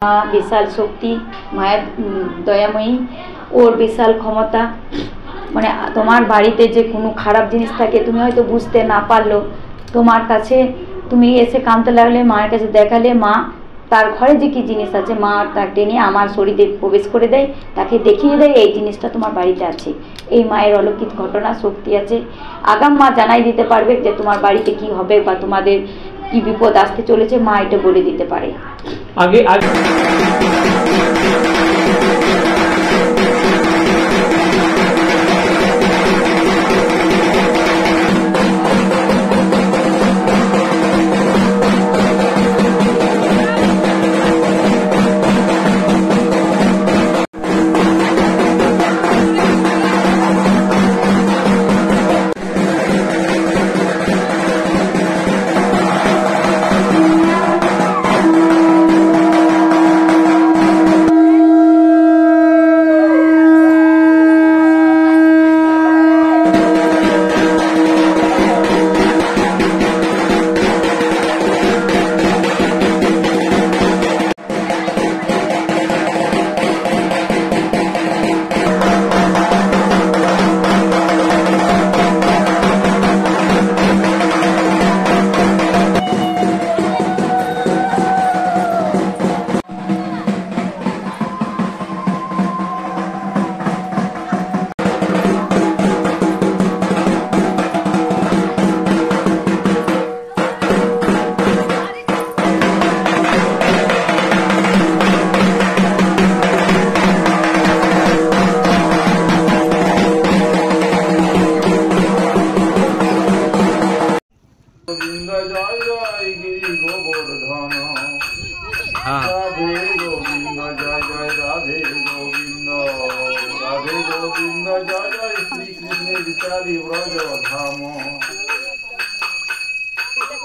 বিশাল শক্তি, মায়ের দয়াময়ী, ওর বিশাল ক্ষমতা। মানে তোমার বাড়িতে যে কোনো খারাপ জিনিস থাকে তুমি হয়তো বুঝতে না পারলো, তোমার কাছে তুমি এসে কাঁদতে লাগলে, মায়ের কাছে দেখালে, মা তার ঘরে যে কি জিনিস আছে মা তাকে টেনে আমার শরীরে প্রবেশ করে দেয়, তাকে দেখিয়ে দেয় এই জিনিসটা তোমার বাড়িতে আছে। এই মায়ের অলৌকিক ঘটনা শক্তি আছে। আগাম মা জানাই দিতে পারবে যে তোমার বাড়িতে কি হবে বা তোমাদের কি বিপদ আসতে চলেছে, মা এটা বলে দিতে পারে। আগে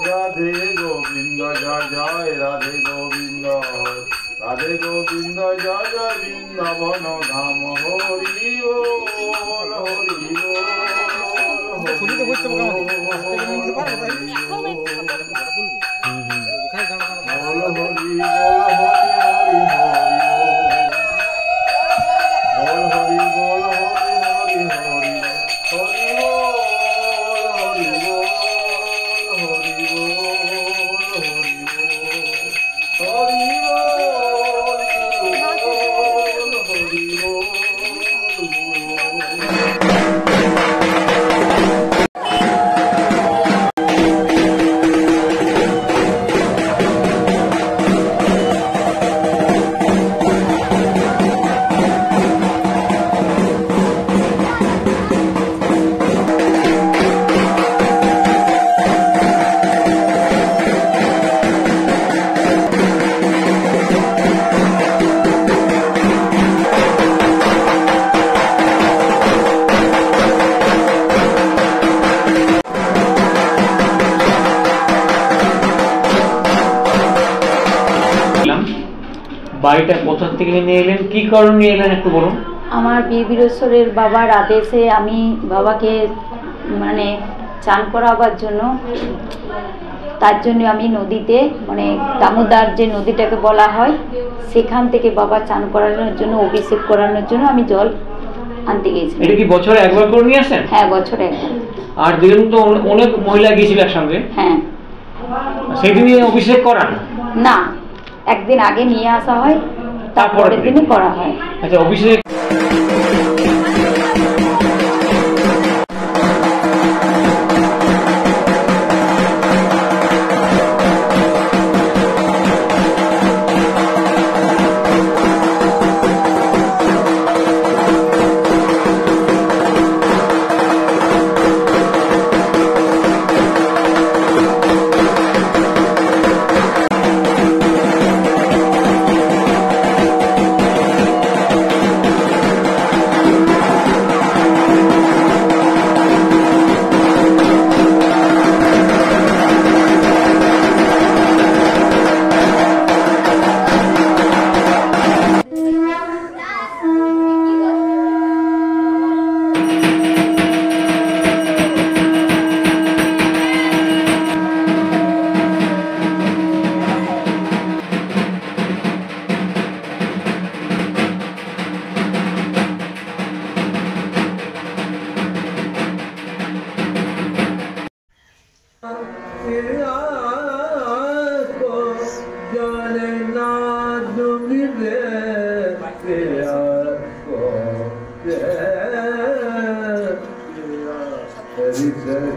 राधे गोविंद जय जय राधे गोविंद, राधे गोविंद जय जय वृंदावन धाम। हरि बोल हरि बोल हरि বাড়িটা কোথা থেকে নিয়ে এলেন, কি কারণে নিয়ে এলেন একটু বলুন। আমার বীরবীরেশ্বরের বাবার আদেশে আমি বাবাকে মানে চান করাবার জন্য, তার জন্য আমি নদীতে মানে দামোদর যে নদীটাকে বলা হয় সেখান থেকে বাবা চান করানোর জন্য, অভিষেক করানোর জন্য আমি জল আনতে গেছি। এটা কি বছরে একবার করে নিয়ে আসেন? হ্যাঁ, বছরে একবার। আর দিন তো অনেক মহিলা গিয়েছিল একসঙ্গে। হ্যাঁ, সেই দিনই অভিষেক করান না, একদিন আগে নিয়ে আসা হয়, তারপরের দিনই করা হয়। আচ্ছা, অভিষেক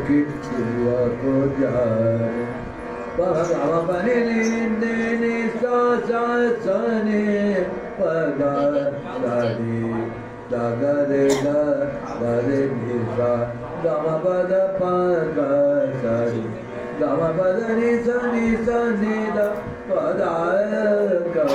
की प्रिया को जाए पगा बने ने सा सा सने पगा सारी दागा रे गा रे निसा गामा पद पगा सारी गामा पद नि सा नि दा पदा गा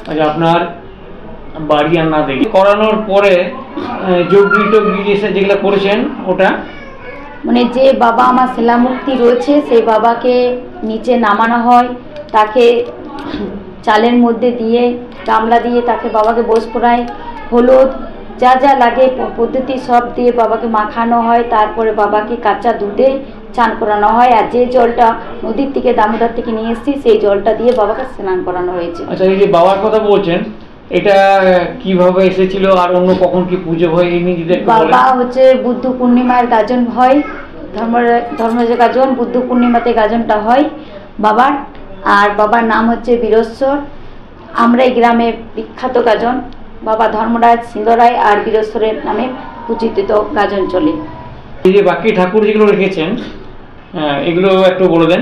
আচ্ছা, আপনার বাড়ি আর না দেখি করানোর পরে যোগী টোগী যেগুলো করেছেন ওটা মানে যে বাবা আমার শিলামূর্তি রয়েছে সেই বাবাকে নিচে নামানো হয়, তাকে চালের মধ্যে দিয়ে গামলা দিয়ে তাকে বাবাকে বস করায়, হলুদ যা যা লাগে পদ্ধতি সব দিয়ে বাবাকে মাখানো হয়, তারপরে বাবাকে কাঁচা দুধে চান করানো হয়। আর যে জলটা নদীর থেকে দামোদর থেকে নিয়ে এসেছি সেই জলটা দিয়ে বাবাকে স্নান করানো হয়েছে। আচ্ছা, এই যে বাবার কথা বলছেন এটা কিভাবে এসেছিল আর অন্য কখন কি পুজো হয় এই নিয়ে যদি একটু বলেন। বাবা হচ্ছে বুদ্ধ পূর্ণিমার গাজন হয়, ধর্মের গাজন বুদ্ধ পূর্ণিমাতে গাজনটা হয় বাবার। আর বাবার নাম হচ্ছে বীরেশ্বর। আমরা এই গ্রামে বিখ্যাত গাজন বাবা ধর্মরাজ সিংহরায় আর বীরেশ্বরের নামে পূজিত গাজন চলে। এই যে বাকি ঠাকুর যেগুলো রেখেছেন এগুলো একটু বলে দেন।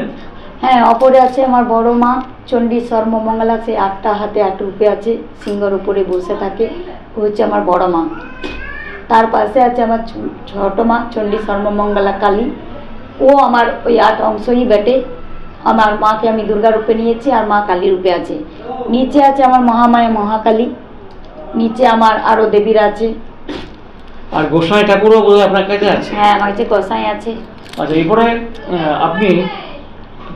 হ্যাঁ, অপরে আছে আমার বড় মা চণ্ডী সর্বমঙ্গলা, সে 8টা হাতে 8 রূপে আছে, সিংহর উপরে বসে থাকে, ও হচ্ছে আমার বড় মা। তার পাশে আছে আমার ছোট মা চণ্ডী সর্বমঙ্গলা কালী, ও আমার ওই 8 অংশই বেটে। আমার মাকে আমি দুর্গা রূপে নিয়েছি আর মা কালী রূপে আছে। নিচে আছে আমার মহামায়া মহাকালী, নিচে আমার আরও দেবীরা আছে। আর গোসাই ঠাকুরও বোধহয় আপনার কাছে আছে? হ্যাঁ, আমার কাছে গোসাই আছে। আচ্ছা, এরপরে আপনি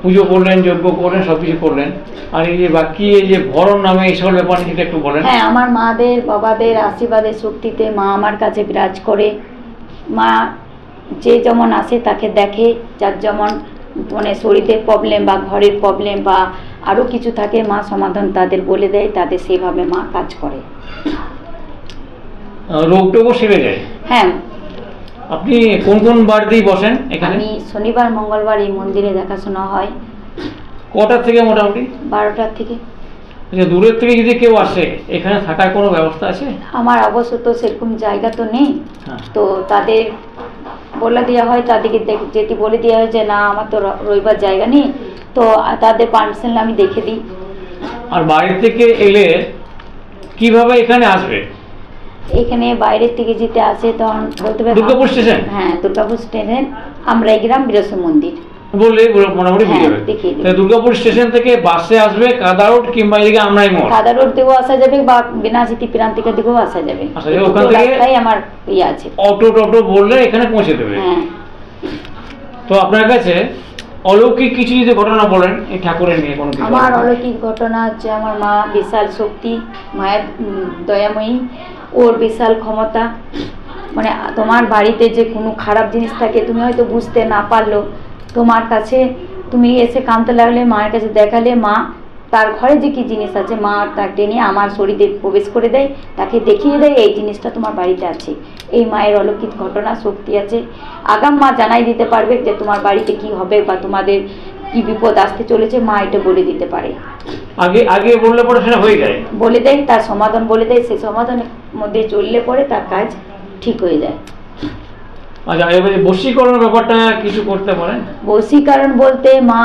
পুজো করলেন, যজ্ঞ করলেন, সব কিছু করলেন, আর এই যে বাকি এই যে ভরণ নামে এইসব ব্যাপারে সেটা একটু বলেন। হ্যাঁ, আমার মাদের বাবাদের আশীর্বাদের শক্তিতে মা আমার কাছে বিরাজ করে। মা যে যেমন আসে তাকে দেখে, যার যেমন মানে শরীরের প্রবলেম বা ঘরের প্রবলেম বা আরও কিছু থাকে, মা সমাধান তাদের বলে দেয়, তাদের সেভাবে মা কাজ করে, রোগ টোগও সেরে যায়। হ্যাঁ। আপনি কোন কোন বার দিয়ে বসেন এখানে? আমি শনিবার মঙ্গলবার এই মন্দিরে দেখাশোনা হয়। কটার থেকে মোটামুটি? 12টার থেকে। আচ্ছা, দূরের থেকে যদি কেউ আসে এখানে থাকার কোনো ব্যবস্থা আছে? আমার অবশ্য তো সেরকম জায়গা তো নেই, হ্যাঁ। তো তাদের বলে দেওয়া হয়, তাদেরকে যেটি বলে দেওয়া হয় যে না আমার তো রবিবার জায়গা নেই, তো তাদের পার্সেল আমি দেখে দিই। আর বাইরে থেকে এলে কিভাবে এখানে আসবে? এখানে বাইরের থেকে যেতে আসে তখন বলতে পারবে দুর্গাপুর স্টেশন? হ্যাঁ, দুর্গাপুর স্টেশন, আমরা এই গ্রাম বীরেশ্বর মন্দির। বললে মোটামুটি হ্যাঁ, বেরিয়ে যাবে। দেখিয়ে দেবে। তাহলে দুর্গাপুর স্টেশন থেকে বাসে আসবে কাদা রোড কিংবা এদিকে আমরাই মোড়। কাদা রোড দিকেও আসা যাবে বা বিনাচিতি প্রান্তিকা দিকেও আসা যাবে। আসা যাবে, এই ওখান দুটো থেকে রাস্তায় আমার ইয়ে আছে। অটো টটো বললে এখানে পৌঁছে দেবে। হ্যাঁ, তো আপনার কাছে অলৌকিক কিছু যদি ঘটনা বলেন এই ঠাকুরের নিয়ে কোনো কিছু। আমার অলৌকিক ঘটনা হচ্ছে আমার মা বিশাল শক্তি, মায়ের দয়াময়ী, ওর বিশাল ক্ষমতা। মানে তোমার বাড়িতে যে কোনো খারাপ জিনিস থাকে তুমি হয়তো বুঝতে না পারলো, তোমার কাছে তুমি এসে কাঁদতে লাগলে মায়ের কাছে দেখালে মা তার ঘরে যে কী জিনিস আছে মা তা টেনে আমার শরীরে প্রবেশ করে দেয়, তাকে দেখিয়ে দেয় এই জিনিসটা তোমার বাড়িতে আছে। এই মায়ের অলৌকিক ঘটনা শক্তি আছে। আগাম মা জানাই দিতে পারবে যে তোমার বাড়িতে কি হবে বা তোমাদের কি বিপদ আসতে চলেছে, মা এটা বলে দিতে পারে। আগে আগে বললে পরে সেটা হয়ে যায়, বলে দেয়, তার সমাধান বলে দেয়, সেই সমাধানের মধ্যে চললে পরে তার কাজ ঠিক হয়ে যায়। আচ্ছা এবারে বশীকরণের ব্যাপারটা কিছু করতে পারেন? বশীকরণ বলতে মা,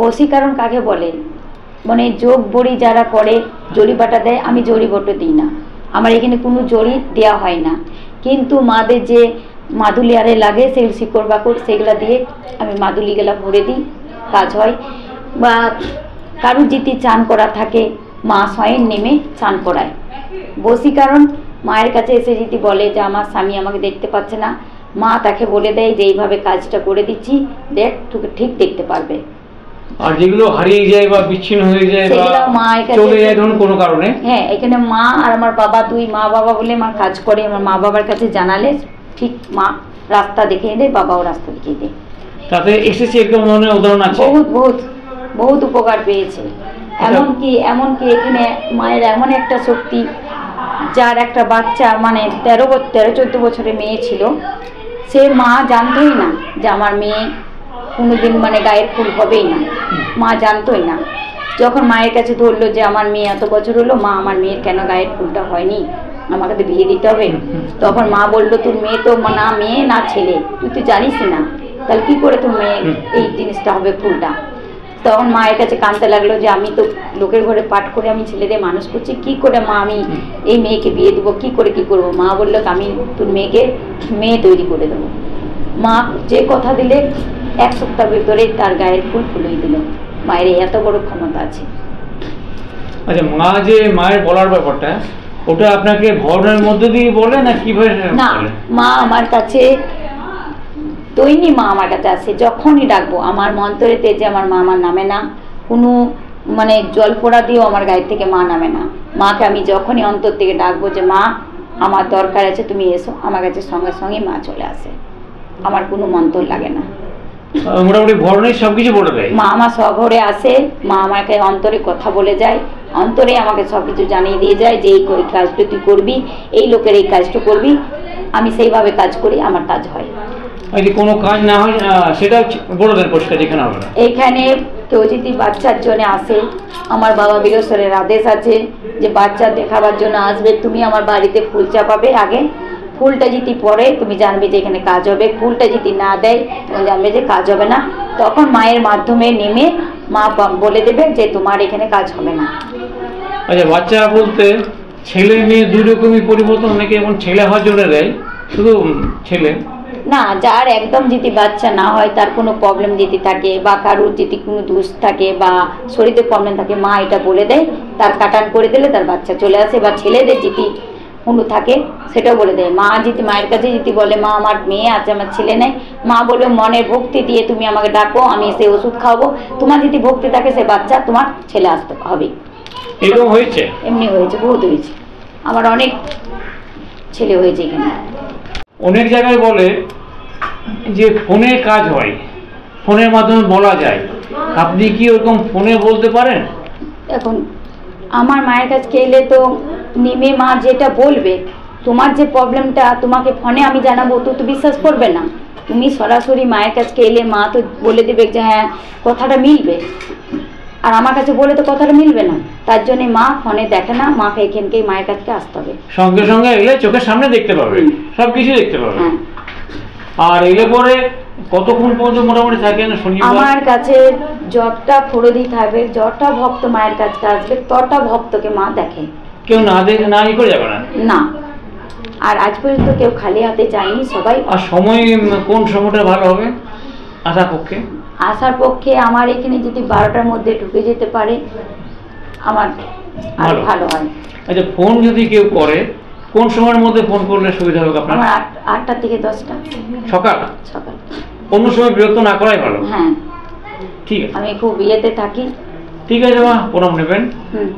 বশীকরণ কাকে বলে, মানে যোগ বড়ি যারা করে জড়িবাটা দেয়, আমি জড়িবটো দিই না, আমার এখানে কোনো জড়ি দেওয়া হয় না। কিন্তু মাদের যে মাদুলি আরে লাগে সেগুলো শিকড় বাকড় সেগুলো দিয়ে আমি মাদুলিগুলা ভরে দিই, কাজ হয়। বা কারুর যদি চান করা থাকে মা স্বয়ং নেমে চান করায়। বশীকরণ মায়ের কাছে এসে যদি বলে যে আমার স্বামী আমাকে দেখতে পাচ্ছে না, মা তাকে বলে দেয় যে এইভাবে কাজটা করে দিচ্ছি, দেখ তোকে ঠিক দেখতে পারবে। আর যেগুলো হারিয়ে যায় বা বিচ্ছিন্ন হয়ে যায় বা সেগুলো মায়ের কাছে চলে যায় ধরুন কোনো কারণে, হ্যাঁ, এখানে মা আর আমার বাবা, দুই মা বাবা বলে আমার কাজ করে। আমার মা বাবার কাছে জানালে ঠিক মা রাস্তা দেখিয়ে দেয়, বাবাও রাস্তা দেখিয়ে দেয়। তাতে এসেছে একদম ধরনের উদাহরণ আছে। বহুত বহুত বহুত উপকার পেয়েছে। এমনকি এখানে মায়ের এমন একটা শক্তি, যার একটা বাচ্চা মানে 13-14 বছরের মেয়ে ছিল, সে মা জানতোই না যে আমার মেয়ে কোনোদিন মানে গায়ের ফুল হবেই না, মা জানতোই না। যখন মায়ের কাছে ধরলো যে আমার মেয়ে এত বছর হলো, মা আমার মেয়ের কেন গায়ের ফুলটা হয়নি, আমাকে তো বিয়ে দিতে হবে। তখন মা বললো তোর মেয়ে তো না মেয়ে না ছেলে, তুই তো জানিস না, তাহলে কী করে তোর মেয়ে এই জিনিসটা হবে ফুলটা। তখন মায়ের কাছে কাঁদতে লাগলো যে আমি তো লোকের ঘরে পাঠ করে আমি ছেলেদের মানুষ করছি, কি করে মা আমি এই মেয়েকে বিয়ে দেবো, কি করে কি করব। মা বললো আমি তোর মেয়েকে মেয়ে তৈরি করে দেবো। মা যে কথা দিলে 1 সপ্তাহ ভিতরে তার গায়ের ফুল ফুলিয়ে দিল। মায়ের এত বড় ক্ষমতা আছে। আচ্ছা মা যে মায়ের বলার ব্যাপারটা ওটা আপনাকে ভরণের মধ্যে দিয়ে বলে না কিভাবে না, বলে? মা আমার কাছে দৈনিক মা আমার কাছে আসে, যখনই ডাকবো আমার মন্ত্রেতে যে আমার মা আমার নামে না, কোনো মানে জল পোড়া দিয়েও আমার গায়ের থেকে মা নামে না। মাকে আমি যখনই অন্তর থেকে ডাকবো যে মা আমার দরকার আছে তুমি এসো, আমার কাছে সঙ্গে সঙ্গে মা চলে আসে, আমার কোনো মন্ত্র লাগে না। মোটামুটি ভরণের সবকিছু বলে দেয়। মা আমার স্বঘরে আসে, মা আমাকে অন্তরে কথা বলে যায়, অন্তরে আমাকে সব কিছু জানিয়ে দিয়ে যায় যে এই কাজটা তুই করবি, এই লোকের এই কাজটা করবি, আমি সেইভাবে কাজ করি, আমার কাজ হয়। যদি কোনো কাজ না হয় সেটা বলে দেন পরিষ্কার, যেখানে হবে না। এইখানে কেউ যদি বাচ্চার জন্য আসে, আমার বাবা বীরেশ্বরের আদেশ আছে যে বাচ্চা দেখাবার জন্য আসবে, তুমি আমার বাড়িতে ফুল চাপাবে, আগে ফুলটা যদি পড়ে তুমি জানবে যে এখানে কাজ হবে, ফুলটা যদি না দেয় তুমি জানবে যে কাজ হবে না। তখন মায়ের মাধ্যমে নেমে মা বলে দেবে যে তোমার এখানে কাজ হবে না। আচ্ছা বাচ্চা বলতে ছেলে মেয়ে দুই রকমই পরিবর্তন, অনেকে এমন ছেলে হওয়ার জন্য দেয়, শুধু ছেলে না, যার একদম যদি বাচ্চা না হয়, তার কোনো প্রবলেম যদি থাকে বা কারুর যদি কোনো দোষ থাকে বা শরীরে প্রবলেম থাকে, মা এটা বলে দেয়, তার কাটান করে দিলে তার বাচ্চা চলে আসে। বা ছেলেদের যদি কোনো থাকে সেটাও বলে দেয়। মা যদি মায়ের কাছে যদি বলে মা আমার মেয়ে আছে আমার ছেলে নেই, মা বলবে মনের ভক্তি দিয়ে তুমি আমাকে ডাকো, আমি সে ওষুধ খাওয়াবো, তোমার যদি ভক্তি থাকে সে বাচ্চা তোমার ছেলে আসতে হবে। এরকম হয়েছে? এমনি হয়েছে, বহুত হয়েছে, আমার অনেক ছেলে হয়েছে এখানে। অনেক জায়গায় বলে যে ফোনে কাজ হয়, ফোনের মাধ্যমে বলা যায়, আপনি কি ওরকম ফোনে বলতে পারেন? এখন আমার মায়ের কাছে এলে তো নেমে মা যেটা বলবে, তোমার যে প্রবলেমটা তোমাকে ফোনে আমি জানাবো তো বিশ্বাস করবে না। তুমি সরাসরি মায়ের কাছে এলে মা তো বলে দেবে যে হ্যাঁ কথাটা মিলবে, আর আমার কাছে বলে তো কথাটা মিলবে না। তার জন্য মা ফোনে দেখে না, মাকে এখানকেই মায়ের কাছে আসতে হবে। সঙ্গে সঙ্গে এলে চোখের সামনে দেখতে পাবে, সব কিছু দেখতে পাবে। হ্যাঁ। আর এলে পরে কতক্ষণ পর্যন্ত মোটামুটি থাকেন? আমার কাছে যতটা ফরদি থাকবে, যতটা ভক্ত মায়ের কাছে আসবে, ততটা ভক্তকে মা দেখে। কেউ না দেখে না ই করে যাবে না? না, আর আজ পর্যন্ত কেউ খালি হাতে যায়নি, সবাই। আর সময় কোন সময়টা ভালো হবে আশা পক্ষে? আসার পক্ষে আমার এখানে যদি 12টার মধ্যে ঢুকে যেতে পারে আমার আর ভালো। ভালো হয়। আচ্ছা, ফোন যদি কেউ করে কোন সময়ের মধ্যে ফোন করলে সুবিধা হবে আপনার? আমার 8টা থেকে 10টা সকাল? সকাল। অন্য সময় বিরক্ত না করাই ভালো। হ্যাঁ, ঠিক আছে, আমি খুব ইয়েতে থাকি। ঠিক আছে মা, প্রণাম নেবেন। হুম।